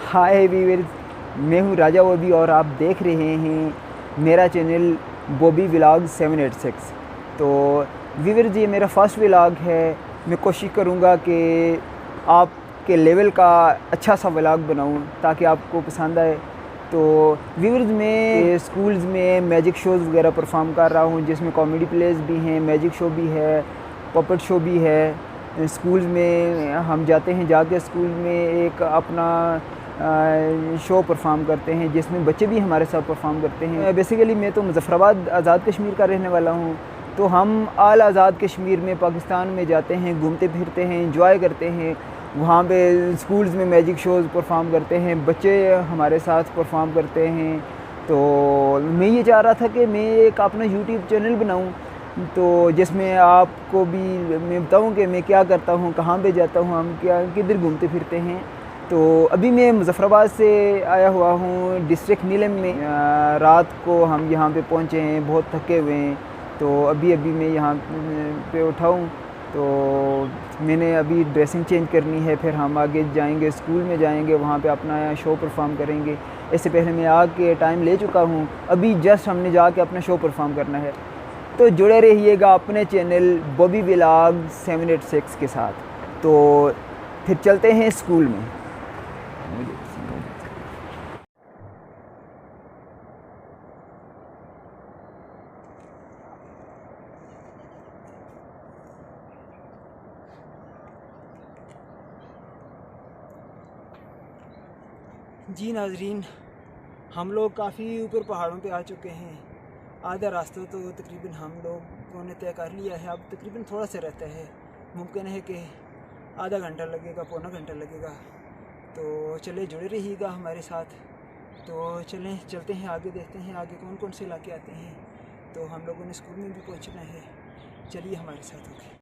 हाय viewers, मैं हूँ राजा बॉबी और आप देख रहे हैं मेरा चैनल बॉबी व्लॉग 786। तो वीवर्स, ये मेरा फर्स्ट व्लॉग है। मैं कोशिश करूँगा कि आपके लेवल का अच्छा सा व्लॉग बनाऊँ ताकि आपको पसंद आए। तो वीवर्स, मैं स्कूल्स में मैजिक शोज़ वगैरह परफॉर्म कर रहा हूँ, जिसमें कॉमेडी प्लेस भी हैं, मैजिक शो भी है, पपेट शो भी है। स्कूल्स में हम जाते हैं, जाके स्कूल में एक अपना शो परफॉर्म करते हैं जिसमें बच्चे भी हमारे साथ परफॉर्म करते हैं। बेसिकली मैं तो मुज़फ़्फ़राबाद आज़ाद कश्मीर का रहने वाला हूँ। तो हम आल आज़ाद कश्मीर में पाकिस्तान में जाते हैं, घूमते फिरते हैं, इंजॉय करते हैं। वहाँ पे स्कूल्स में मैजिक शोज़ परफॉर्म करते हैं, बच्चे हमारे साथ परफॉर्म करते हैं। तो मैं ये चाह रहा था कि मैं एक अपना यूट्यूब चैनल बनाऊँ, तो जिसमें आपको भी मैं बताऊं कि मैं क्या करता हूं, कहाँ पे जाता हूं, हम क्या किधर घूमते फिरते हैं। तो अभी मैं मुज़फ़्फ़राबाद से आया हुआ हूं, डिस्ट्रिक्ट नीलम में। रात को हम यहाँ पे पहुँचे हैं, बहुत थके हुए हैं। तो अभी मैं यहाँ पे उठा हूँ। तो मैंने अभी ड्रेसिंग चेंज करनी है, फिर हम आगे जाएंगे, स्कूल में जाएंगे, वहाँ पे अपना शो परफॉर्म करेंगे। इससे पहले मैं आके टाइम ले चुका हूँ, अभी जस्ट हमने जाके अपना शो परफॉर्म करना है। तो जुड़े रहिएगा अपने चैनल बॉबी व्लॉग 786 के साथ। तो फिर चलते हैं स्कूल में। जी नाजरीन, हम लोग काफ़ी ऊपर पहाड़ों पे आ चुके हैं। आधा रास्ता तो तकरीबन हम लोगों ने तय कर लिया है, अब तकरीबन थोड़ा सा रहता है। मुमकिन है कि आधा घंटा लगेगा, पौना घंटा लगेगा। तो चले जुड़े रहिएगा हमारे साथ। तो चलते हैं आगे, देखते हैं आगे कौन कौन से इलाके आते हैं। तो हम लोगों ने स्कूल में भी पहुंचना है, चलिए हमारे साथ। ओके।